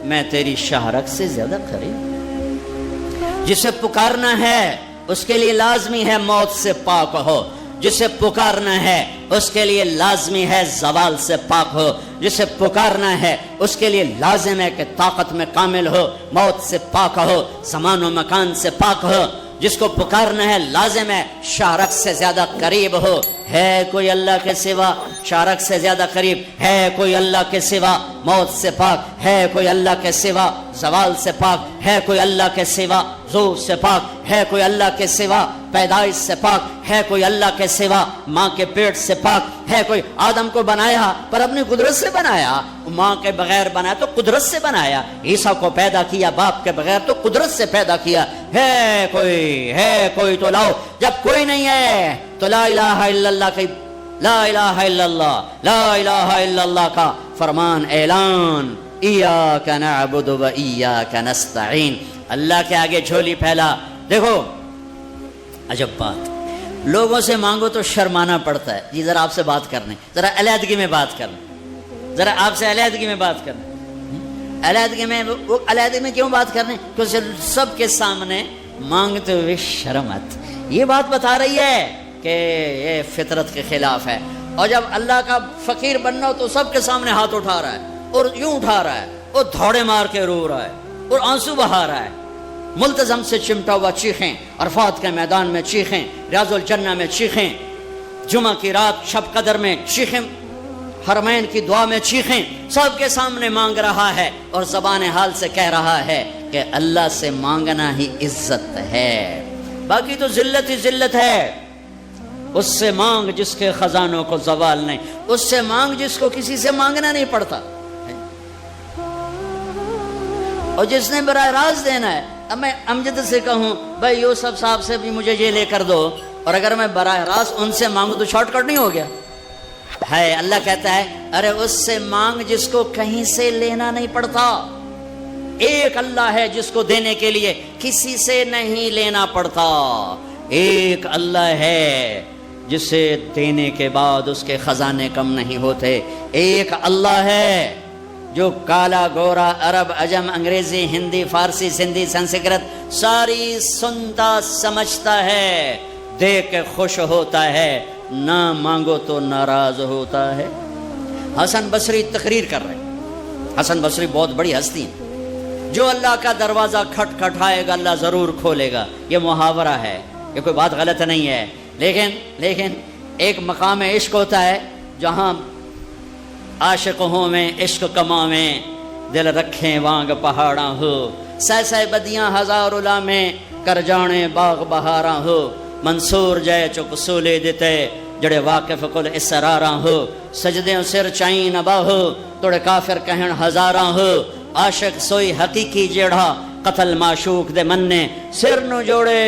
میں تیری شہرت سے زیادہ قریب۔ جسے پکارنا ہے اس کے لیے لازمی ہے موت سے پاک ہو، جسے پکارنا ہے اس کے لیے لازمی ہے زوال سے پاک ہو، جسے پکارنا ہے اس کے لیے لازم ہے کہ طاقت میں کامل ہو، موت سے پاک ہو، زمان و مکان سے پاک ہو۔ جس کو پکارنا ہے لازم ہے شارک سے زیادہ قریب ہو۔ ہے کوئی اللہ کے سوا شارک سے زیادہ قریب؟ ہے کوئی اللہ کے سوا موت سے پاک؟ ہے کوئی اللہ کے سوا زوال سے پاک؟ ہے کوئی اللہ کے سوا ذوق سے پاک؟ ہے کوئی اللہ کے سوا پیدائش سے پاک؟ ہے کوئی اللہ کے سوا ماں کے پیٹ سے پاک؟ ہے کوئی؟ آدم کو بنایا پر اپنی قدرت سے بنایا، ماں کے بغیر بنایا تو قدرت سے بنایا۔ عیسیٰ کو پیدا کیا باپ کے بغیر تو قدرت سے پیدا کیا۔ ہے کوئی تو لاؤ۔ جب کوئی نہیں ہے تو لا الہ الا اللہ کی، لا الہ الا اللہ، لا الہ الا اللہ کا فرمان اعلان، ایاک نعبد و ایاک نستعین۔ اللہ کے آگے جھولی پھیلا۔ دیکھو عجب بات، لوگوں سے مانگو تو شرمانا پڑتا ہے۔ جی ذرا آپ سے بات کرنے، ذرا علیحدگی میں بات کرنے، ذرا آپ سے علیحدگی میں بات کرنے۔ علیحدگی میں کیوں بات کرنے؟ کیونکہ سب کے سامنے مانگتے ہوئے شرم آتی۔ یہ بات بتا رہی ہے کہ یہ فطرت کے خلاف ہے۔ اور جب اللہ کا فقیر بننا ہو تو سب کے سامنے ہاتھ اٹھا رہا ہے اور یوں اٹھا رہا ہے اور دھوڑے مار کے رو رہا ہے اور آنسو بہا رہا ہے، ملتزم سے چمٹا ہوا چیخیں، عرفات کے میدان میں چیخیں، ریاض الجنہ میں چیخیں، جمعہ کی رات شب قدر میں چیخیں، حرمین کی دعا میں چیخیں، سب کے سامنے مانگ رہا ہے اور زبان حال سے کہہ رہا ہے کہ اللہ سے مانگنا ہی عزت ہے، باقی تو ذلت ہی ذلت ہے۔ اس سے مانگ جس کے خزانوں کو زوال نہیں، اس سے مانگ جس کو کسی سے مانگنا نہیں پڑتا، اور جس نے براہ راست دینا ہے۔ اب میں امجد سے کہوں بھائی یوسف صاحب سے بھی مجھے یہ لے کر دو، اور اگر میں براہ راست ان سے مانگوں تو شارٹ کٹ نہیں ہو گیا؟ ہے اللہ کہتا ہے ارے اس سے مانگ جس کو کہیں سے لینا نہیں پڑتا۔ ایک اللہ ہے جس کو دینے کے لیے کسی سے نہیں لینا پڑتا۔ ایک اللہ ہے جسے دینے کے بعد اس کے خزانے کم نہیں ہوتے۔ ایک اللہ ہے جو کالا گورا عرب عجم انگریزی ہندی فارسی سندھی سنسکرت ساری سنتا سمجھتا ہے، دیکھ کے خوش ہوتا ہے، نہ مانگو تو ناراض ہوتا ہے۔ حسن بصری تقریر کر رہے، حسن بصری بہت بڑی ہستی ہیں، جو اللہ کا دروازہ کھٹکھٹائے گا اللہ ضرور کھولے گا۔ یہ محاورہ ہے، یہ کوئی بات غلط نہیں ہے، لیکن ایک مقام عشق ہوتا ہے جہاں عاشق ہوں میں عشق کما میں دل رکھیں وانگ پہاڑاں ہو، سہ بدیاں ہزار الا میں کر جانے باغ بہاراں ہو، منصور جائے چک سولے دیتے جڑے واقف کل اسراراں ہو سجدیں سر چائیں نبا ہو توڑے کافر کہن ہزاراں ہو عاشق سوئی حقیقی جیڑا قتل معشوق دے مننے سر نو جوڑے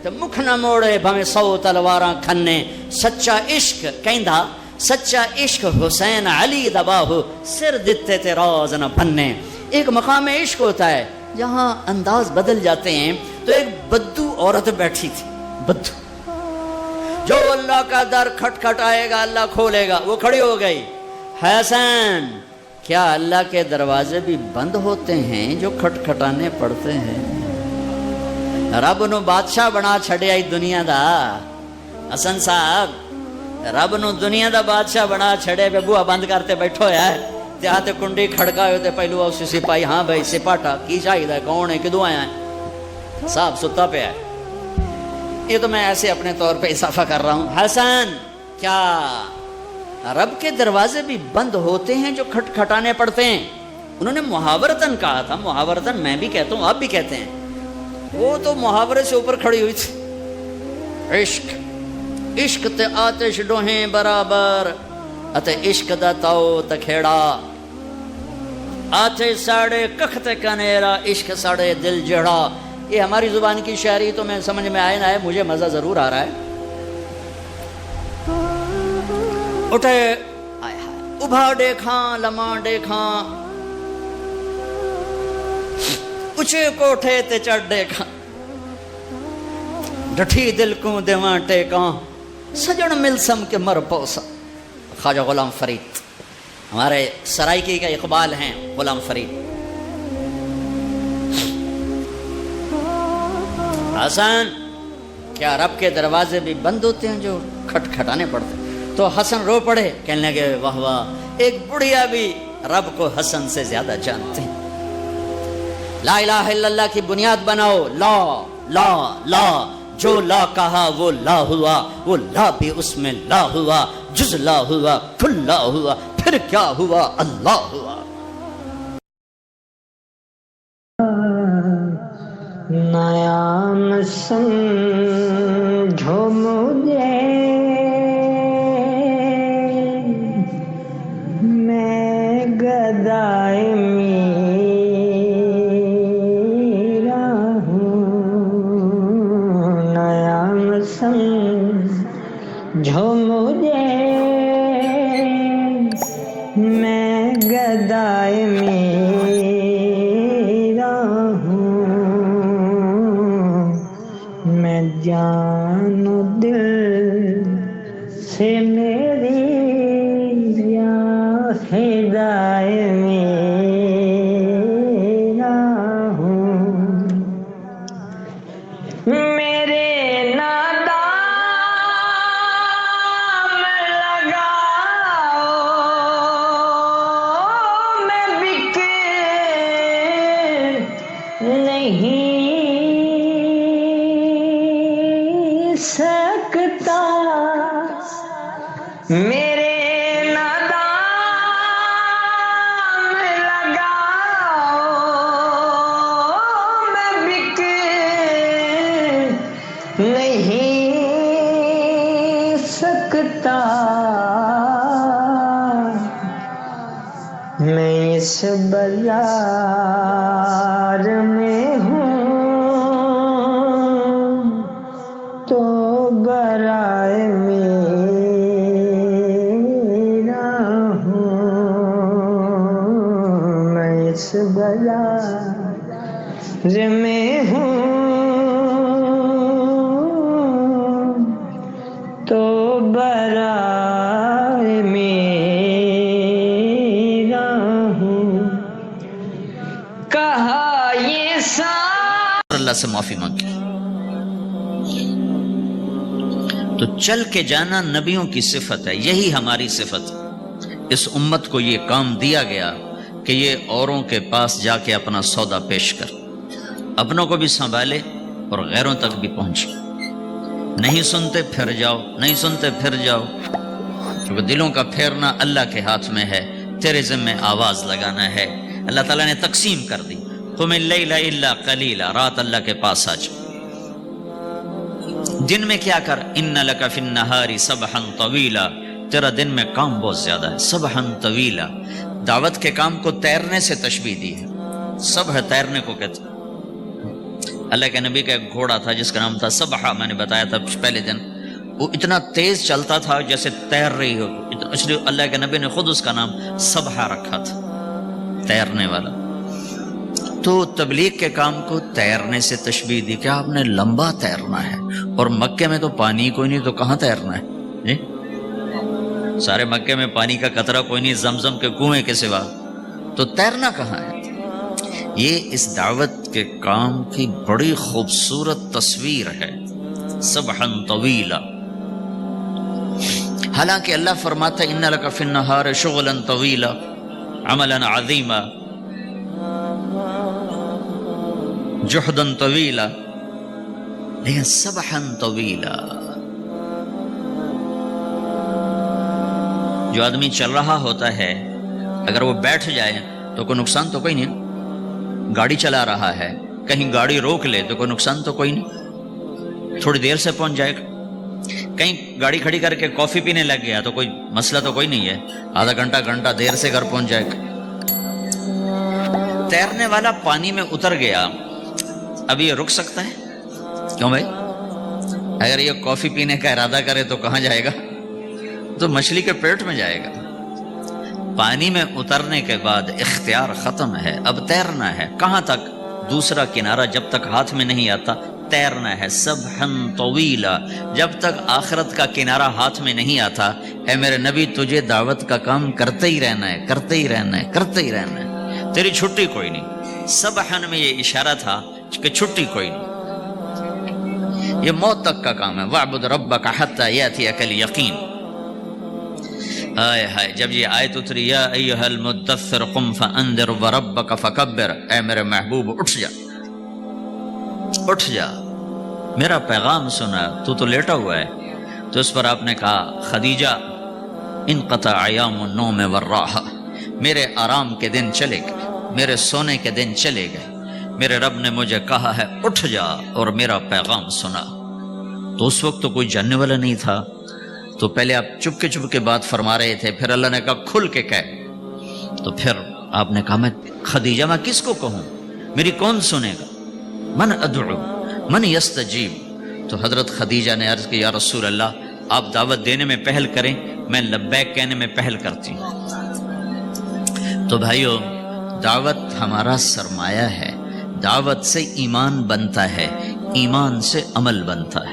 تو مکھ نہ موڑے بھویں 100 تلواراں کھنے سچا عشق کہندا سچا عشق حسین علی دبا ہو سر دتے تے روز نہ بننے. ایک مقام عشق ہوتا ہے جہاں انداز بدل جاتے ہیں. تو ایک بدو عورت بیٹھی تھی, بدو جو اللہ کا در کھٹکھٹائے گا اللہ کھولے گا, وہ کھڑی ہو گئی. حسین کیا اللہ کے دروازے بھی بند ہوتے ہیں جو کھٹکھٹانے پڑتے ہیں؟ رب نو بادشاہ بنا چھڑیا دنیا دا. حسن صاحب رب نو دنیا دا بادشاہ بنا چھڑے پہ بوہا بند کرتے بیٹھو ہے تے آتے کنڈی کھڑکا ہوتے پہلو اسی سپاہی ہاں بھائی سپاٹا کی چاہیے کون ہے کدوں آیا ہے صاحب ستا پہ ہے. یہ تو میں ایسے اپنے طور پہ اضافہ کر رہا ہوں. حسن کیا رب کے دروازے بھی بند ہوتے ہیں جو کھٹکھٹانے پڑتے ہیں؟ انہوں نے محاورتاً کہا تھا, محاورتاً میں بھی کہتا ہوں آپ بھی کہتے ہیں, وہ تو محاورے سے اوپر کھڑی ہوئی تھی. عشق عشق تے آتش ڈوہیں برابر اتے عشق دا تاؤ تکھیڑا آتے ساڑے کخ تے کنیرا عشق ساڑے دل جڑا. یہ ہماری زبان کی شاعری تو میں سمجھ میں آئے نہ آئے مجھے مزہ ضرور آ رہا ہے. اٹھے ابھا دیکھاں لمحہ دیکھاں اچھے کوٹھے تے چڑھ دیکھاں ڈٹھی دل کو دیواں ٹیکاں سجن ملسم کے مر پوسا. خواجہ غلام فرید ہمارے سرائکی کا اقبال ہیں. غلام فرید حسن کیا رب کے دروازے بھی بند ہوتے ہیں جو کھٹکھٹانے پڑتے ہیں؟ تو حسن رو پڑے کہنے لگے واہ واہ ایک بڑھیا بھی رب کو حسن سے زیادہ جانتے ہیں. لا الہ الا اللہ کی بنیاد بناؤ. لا لا لا جو لا کہا وہ لا ہوا, وہ لا بھی اس میں لا ہوا, جز لا ہوا کل لا ہوا, پھر کیا ہوا اللہ ہوا. نیا سمجھو مجھے میں گدائے میرا ہوں. نیا سمجھو مجھے میں گدائے میرا ہوں. میں جان و دل سے میری یا فدائے میرا ہوں. میرے نادام لگاؤ میں بک نہیں سکتا. میرے نادام لگاؤ میں بک نہیں سکتا. میں اس بازار میں ہوں تو برائے میرا ہوں. میں اس بازار میں ہوں تو برائے میرا ہوں. کہا یہ اللہ سے معافی مانگی. تو چل کے جانا نبیوں کی صفت ہے, یہی ہماری صفت. اس امت کو یہ کام دیا گیا کہ یہ اوروں کے پاس جا کے اپنا سودا پیش کر, اپنوں کو بھی سنبھالے اور غیروں تک بھی پہنچے. نہیں سنتے پھر جاؤ, نہیں سنتے پھر جاؤ, کیونکہ دلوں کا پھیرنا اللہ کے ہاتھ میں ہے. تیرے ذمہ آواز لگانا ہے. اللہ تعالیٰ نے تقسیم کر دی. قم اللیل الا قلیلا, رات اللہ کے پاس آ جا. دن میں کیا کر، ان لک فی النہار سبحا طویلا، تیرا دن میں کام بہت زیادہ ہے، سبحا طویلا۔ دعوت کے کام کو تیرنے سے تشبیہ دی ہے، سبح تیرنے کو کہتے ہیں۔ اللہ کے نبی کا ایک گھوڑا تھا جس کا نام تھا سبحہ، میں نے بتایا تھا پہلے دن، وہ اتنا تیز چلتا تھا جیسے تیر رہی ہو، اس لیے اللہ کے نبی نے خود اس کا نام سبحہ رکھا تھا، تیرنے والا۔ تو تبلیغ کے کام کو تیرنے سے تشبیہ دی کہ آپ نے لمبا تیرنا ہے، اور مکے میں تو پانی کوئی نہیں، تو کہاں تیرنا ہے جی؟ سارے مکے میں پانی کا قطرہ کوئی نہیں، زمزم کے کنویں کے سوا، تو تیرنا کہاں ہے؟ یہ اس دعوت کے کام کی بڑی خوبصورت تصویر ہے، سبحا طویلا۔ حالانکہ اللہ فرماتا ہے ان لک فی النہار شغلا طویلا عملا عظیما جہدا طویلا، لیکن سبحا طویلا، جو آدمی چل رہا ہوتا ہے اگر وہ بیٹھ جائے تو کوئی نقصان تو کوئی نہیں، گاڑی چلا رہا ہے کہیں گاڑی روک لے تو کوئی نقصان تو کوئی نہیں، تھوڑی دیر سے پہنچ جائے گا۔ کہیں گاڑی کھڑی کر کے کافی پینے لگ گیا تو کوئی مسئلہ تو کوئی نہیں ہے، آدھا گھنٹہ دیر سے گھر پہنچ جائے گا۔ تیرنے والا پانی میں اتر گیا، اب یہ رک سکتا ہے؟ کیوں بھائی؟ اگر یہ کافی پینے کا ارادہ کرے تو کہاں جائے گا؟ تو مچھلی کے پیٹ میں جائے گا۔ پانی میں اترنے کے بعد اختیار ختم ہے، اب تیرنا ہے۔ کہاں تک؟ دوسرا کنارہ جب تک ہاتھ میں نہیں آتا تیرنا ہے، سبحا طویلا، جب تک آخرت کا کنارہ ہاتھ میں نہیں آتا۔ اے میرے نبی تجھے دعوت کا کام کرتے ہی رہنا ہے، کرتے ہی رہنا ہے، کرتے ہی رہنا ہے، تیری چھٹی کوئی نہیں۔ سبحن میں یہ اشارہ تھا کہ چھٹی کوئی نہیں، یہ موت تک کا کام ہے۔ وَاعْبُدْ رَبَّكَ حَتَّى يَأْتِيَكَ الْيَقِينُ۔ ہائے ہائے، جب یہ آیت اتری یا ایھا المدثر قم فانذر وربک فکبر، اے میرے محبوب اٹھ جا، اٹھ جا، میرا پیغام سنا، تو لیٹا ہوا ہے۔ تو اس پر آپ نے کہا خدیجہ انقطع ایام النوم والراحہ، میرے آرام کے دن چلے گئے، میرے سونے کے دن چلے گئے، میرے رب نے مجھے کہا ہے اٹھ جا اور میرا پیغام سنا۔ تو اس وقت تو کوئی جاننے والا نہیں تھا، تو پہلے آپ چپ کے بات فرما رہے تھے، پھر اللہ نے کہا کھل کے کہہ، تو پھر آپ نے کہا میں خدیجہ میں کس کو کہوں، میری کون سنے گا، من ادعو من یستجیب۔ تو حضرت خدیجہ نے عرض کی یا رسول اللہ آپ دعوت دینے میں پہل کریں، میں لبیک کہنے میں پہل کرتی ہوں۔ تو بھائیو، دعوت ہمارا سرمایہ ہے، دعوت سے ایمان بنتا ہے، ایمان سے عمل بنتا ہے۔